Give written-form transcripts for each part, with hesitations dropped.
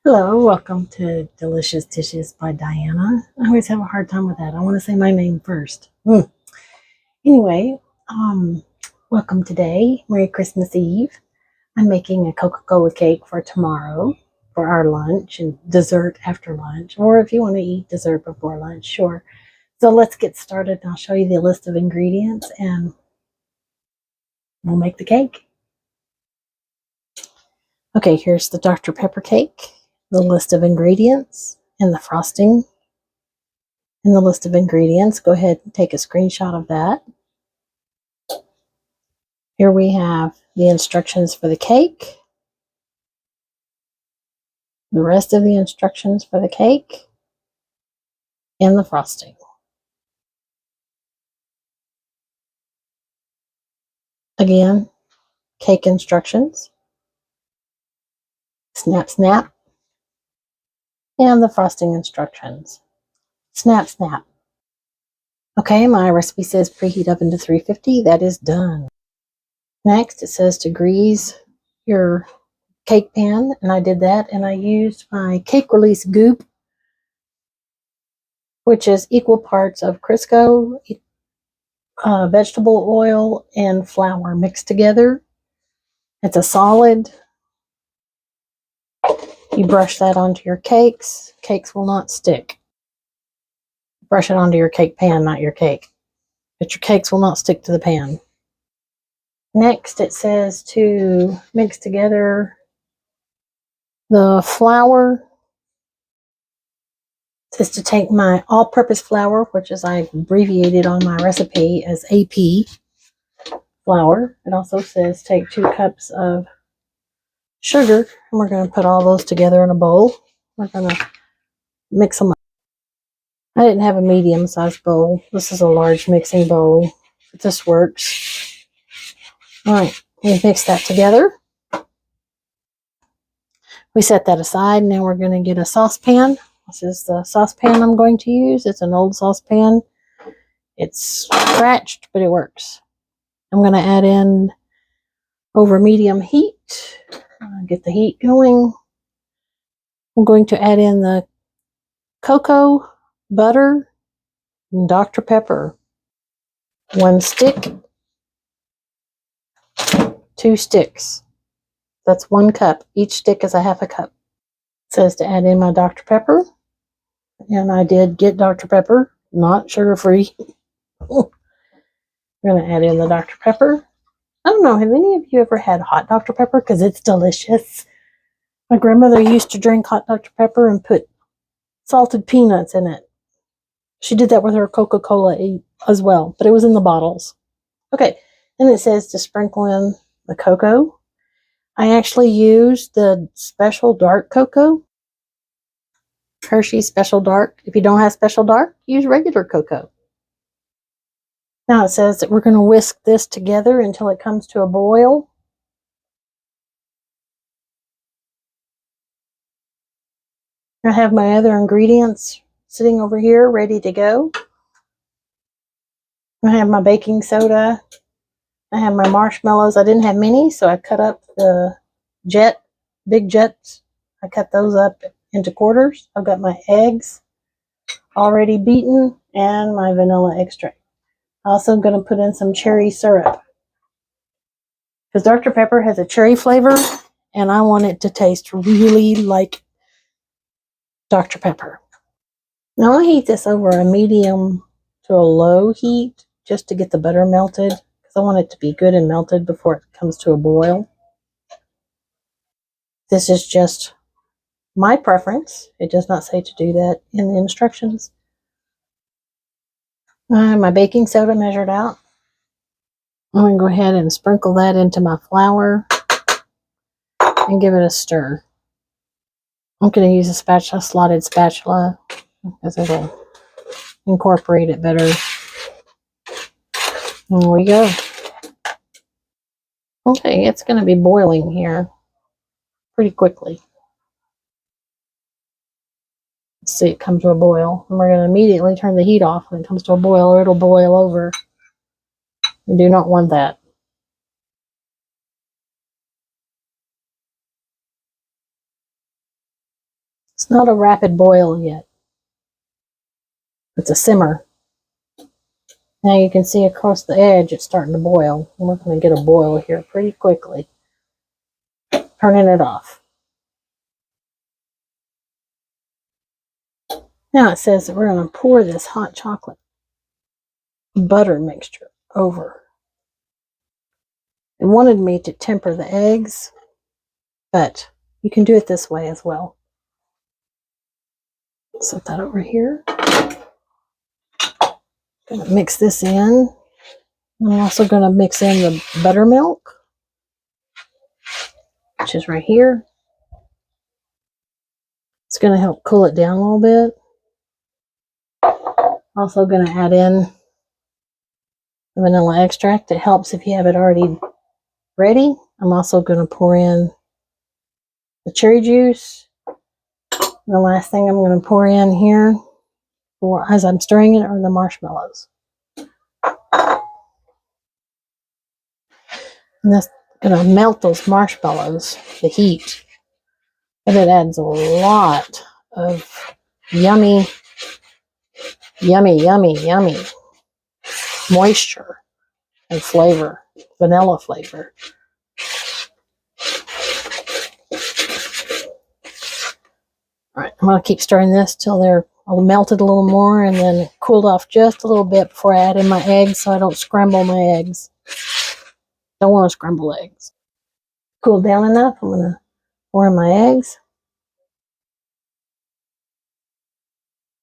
Hello, welcome to Delicious Dishes by Diana. I always have a hard time with that. I want to say my name first. Anyway, welcome today. Merry Christmas Eve. I'm making a Coca-Cola cake for tomorrow for our lunch and dessert after lunch, or if you want to eat dessert before lunch, sure. So let's get started and I'll show you the list of ingredients and we'll make the cake. Okay, here's the Dr. Pepper cake, the list of ingredients, and the frosting, and the list of ingredients. Go ahead and take a screenshot of that. Here we have the instructions for the cake, the rest of the instructions for the cake, and the frosting. Again, cake instructions, snap, snap, and the frosting instructions. Snap, snap. Okay, my recipe says preheat oven to 350. That is done. Next, it says to grease your cake pan, and I did that, and I used my cake release goop, which is equal parts of Crisco, vegetable oil, and flour mixed together. It's a solid. You brush that onto your cakes. Cakes will not stick. Brush it onto your cake pan, not your cake. But your cakes will not stick to the pan. Next, it says to mix together the flour. It says to take my all-purpose flour, which is I abbreviated on my recipe as AP flour. It also says take 2 cups of sugar, and we're going to put all those together in a bowl. We're going to mix them up. I didn't have a medium-sized bowl. This is a large mixing bowl, but this works. All right, we mix that together. We set that aside. Now we're going to get a saucepan. This is the saucepan I'm going to use. It's an old saucepan. It's scratched, but it works. I'm going to add in over medium heat. Get the heat going. I'm going to add in the cocoa, butter, and Dr. Pepper. 1 stick, 2 sticks. That's 1 cup. Each stick is a half a cup. It says to add in my Dr. Pepper. And I did get Dr. Pepper, not sugar-free. I'm going to add in the Dr. Pepper. I don't know, have any of you ever had hot Dr. Pepper? Because it's delicious. My grandmother used to drink hot Dr. Pepper and put salted peanuts in it. She did that with her Coca-Cola as well, but it was in the bottles. Okay, and it says to sprinkle in the cocoa. I actually used the special dark cocoa, Hershey's Special Dark. If you don't have Special Dark, use regular cocoa. Now it says that we're going to whisk this together until it comes to a boil. I have my other ingredients sitting over here ready to go. I have my baking soda. I have my marshmallows. I didn't have many, so I cut up the big jets. I cut those up into quarters. I've got my eggs already beaten and my vanilla extract. Also going to put in some cherry syrup because Dr. Pepper has a cherry flavor and I want it to taste really like Dr. Pepper. Now I heat this over a medium to a low heat just to get the butter melted because I want it to be good and melted before it comes to a boil. This is just my preference. It does not say to do that in the instructions. My baking soda measured out. I'm going to go ahead and sprinkle that into my flour and give it a stir. I'm going to use a spatula, slotted spatula, because it'll incorporate it better. There we go. Okay, it's going to be boiling here pretty quickly. Let's see it come to a boil. And we're going to immediately turn the heat off when it comes to a boil or it'll boil over. We do not want that. It's not a rapid boil yet. It's a simmer. Now you can see across the edge it's starting to boil. We're going to get a boil here pretty quickly. Turning it off. Now it says that we're going to pour this hot chocolate butter mixture over. It wanted me to temper the eggs, but you can do it this way as well. Set that over here. Gonna mix this in. I'm also going to mix in the buttermilk, which is right here. It's going to help cool it down a little bit. Also going to add in the vanilla extract. It helps if you have it already ready. I'm also going to pour in the cherry juice. And the last thing I'm going to pour in here as I'm stirring it are the marshmallows. And that's going to melt those marshmallows, the heat. And it adds a lot of yummy moisture and flavor, vanilla flavor. All right, I'm going to keep stirring this till they're melted a little more and then cooled off just a little bit before I add in my eggs so I don't scramble my eggs. Don't want to scramble eggs. Cooled down enough, I'm going to pour in my eggs.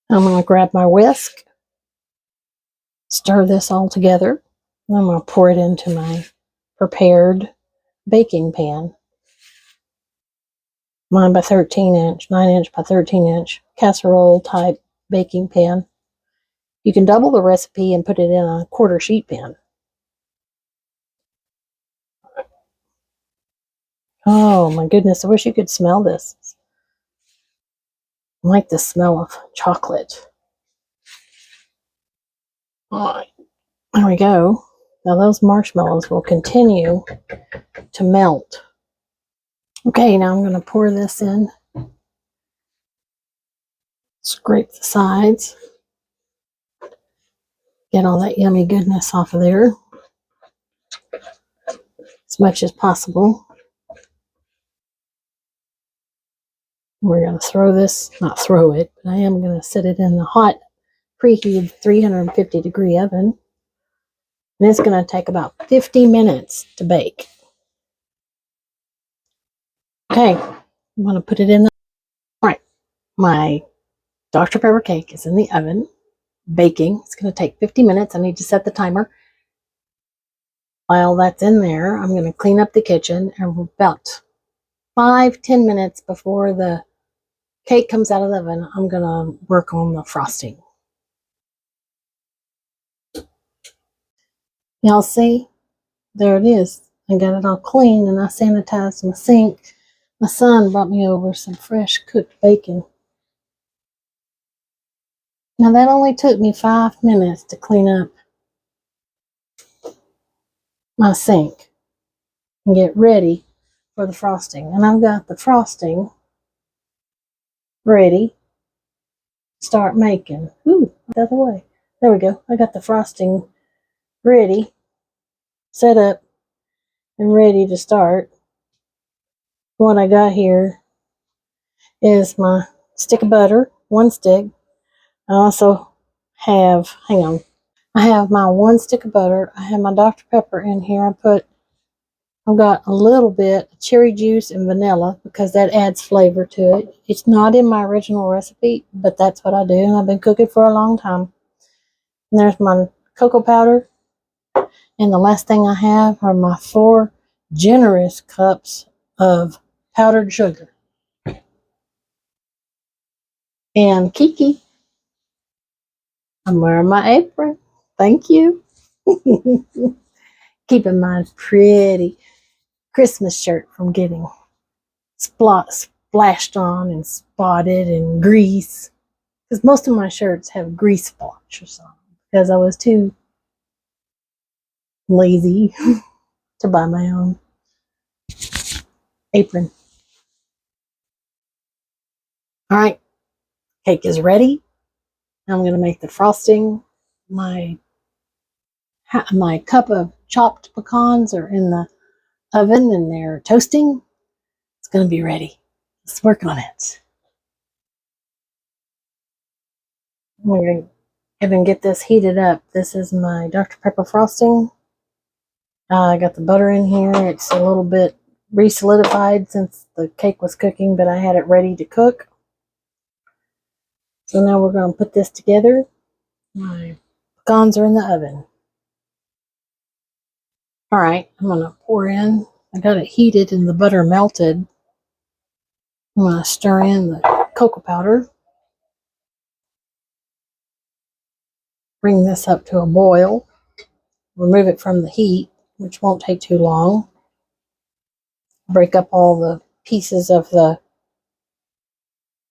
I'm going to grab my whisk, stir this all together. And I'm going to pour it into my prepared baking pan. Mine by 13 inch, 9 inch by 13 inch casserole type baking pan. You can double the recipe and put it in a quarter sheet pan. Oh my goodness, I wish you could smell this. I like the smell of chocolate. All right, there we go. Now those marshmallows will continue to melt. Okay, now I'm going to pour this in. Scrape the sides. Get all that yummy goodness off of there as much as possible. We're going to throw this, not throw it, but I am going to set it in the hot, preheated 350 degree oven. And it's going to take about 50 minutes to bake. Okay, I'm going to put it in the... All right, my Dr. Pepper cake is in the oven, baking. It's going to take 50 minutes. I need to set the timer. While that's in there, I'm going to clean up the kitchen, and about 5-10 minutes before the cake comes out of the oven, I'm going to work on the frosting. Y'all see? There it is. I got it all clean, and I sanitized my sink. My son brought me over some fresh cooked bacon. Now that only took me 5 minutes to clean up my sink and get ready for the frosting. And I've got the frosting ready. Start making. Ooh, the other way. There we go. I got the frosting ready, set up, and ready to start. What I got here is my stick of butter, one stick. I also have, hang on, I have my one stick of butter. I have my Dr. Pepper in here. I've got a little bit of cherry juice and vanilla because that adds flavor to it. It's not in my original recipe, but that's what I do, and I've been cooking for a long time. And there's my cocoa powder. And the last thing I have are my 4 generous cups of powdered sugar. And Kiki, I'm wearing my apron. Thank you. Keeping my pretty Christmas shirt from getting splashed on and spotted and grease. Because most of my shirts have grease splotches on them because I was too lazy to buy my own apron. All right, cake is ready. I'm going to make the frosting. My cup of chopped pecans are in the oven and they're toasting. It's going to be ready. Let's work on it. We're going to go ahead and get this heated up. This is my Dr. Pepper frosting. I got the butter in here. It's a little bit re-solidified since the cake was cooking, but I had it ready to cook. So now we're going to put this together. My pecans are in the oven. All right, I'm going to pour in. I got it heated and the butter melted. I'm going to stir in the cocoa powder. Bring this up to a boil. Remove it from the heat, which won't take too long. Break up all the pieces of the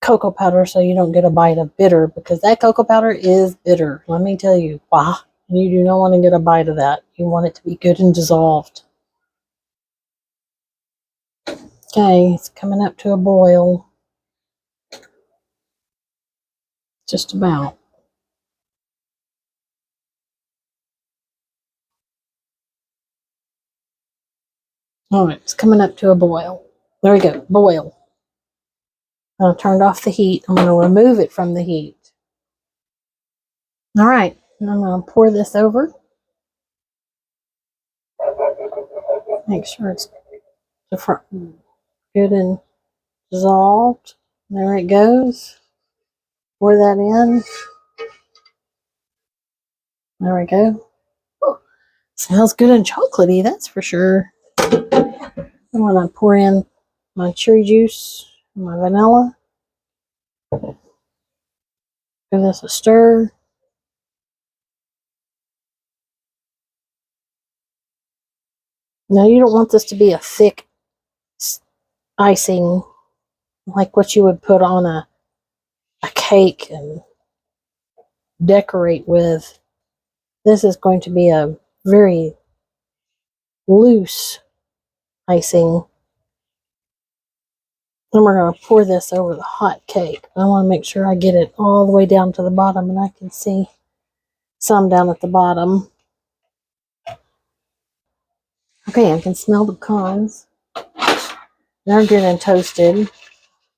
cocoa powder so you don't get a bite of bitter, because that cocoa powder is bitter. Let me tell you, wow. You do not want to get a bite of that. You want it to be good and dissolved. Okay, it's coming up to a boil. Just about. All right, it's coming up to a boil. There we go, boil. I turned off the heat. I'm going to remove it from the heat. All right, and I'm going to pour this over. Make sure it's good and dissolved. There it goes. Pour that in. There we go. Oh, smells good and chocolatey, that's for sure. I'm going to pour in my cherry juice, my vanilla. Give this a stir. Now you don't want this to be a thick icing like what you would put on a cake and decorate with. This is going to be a very loose icing. Then we're going to pour this over the hot cake. I want to make sure I get it all the way down to the bottom, and I can see some down at the bottom. Okay, I can smell the pecans. They're good and toasted.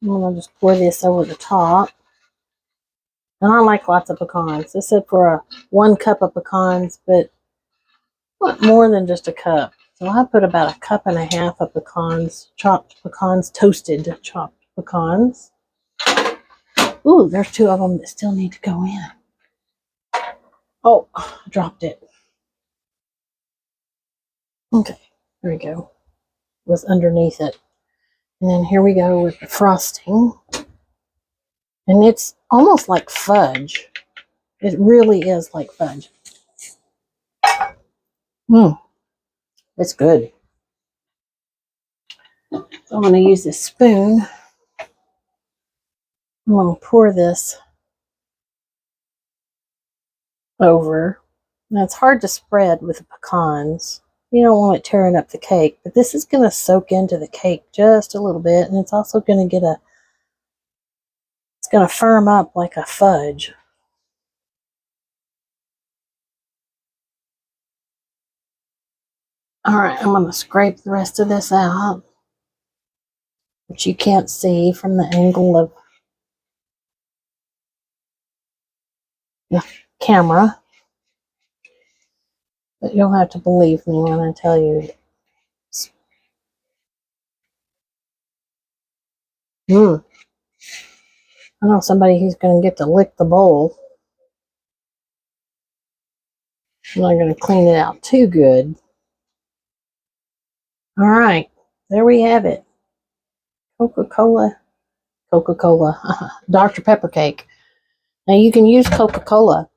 I'm going to just pour this over the top. And I like lots of pecans. This is for a 1 cup of pecans, but not more than just a cup. So I put about 1.5 cups of pecans, chopped pecans, toasted chopped pecans. Ooh, there's 2 of them that still need to go in. Oh, I dropped it. Okay, there we go. It was underneath it. And then here we go with the frosting. And it's almost like fudge. It really is like fudge. It's good. So I'm going to use this spoon. I'm going to pour this over. Now it's hard to spread with the pecans. You don't want it tearing up the cake, but this is going to soak into the cake just a little bit, and it's also going to it's going to firm up like a fudge. All right, I'm going to scrape the rest of this out, which you can't see from the angle of the camera. But you'll have to believe me when I tell you. I know somebody who's going to get to lick the bowl. I'm not going to clean it out too good. All right, there we have it. Coca-Cola, Dr. Pepper Cake. Now you can use Coca-Cola.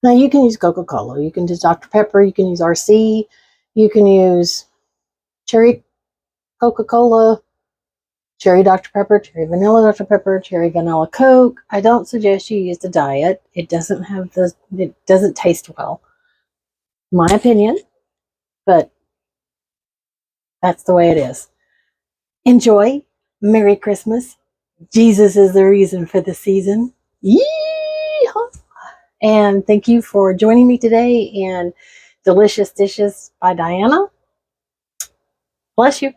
Now you can use Coca-Cola. You can use Dr. Pepper. You can use RC. You can use cherry Coca-Cola, cherry Dr. Pepper, cherry vanilla Dr. Pepper, cherry vanilla Coke. I don't suggest you use the diet. It doesn't taste well. My opinion, but that's the way it is. enjoy. Merry Christmas. Jesus is the reason for the season. Yeehaw! And thank you for joining me today in Delicious Dishes by Dianna. Bless you.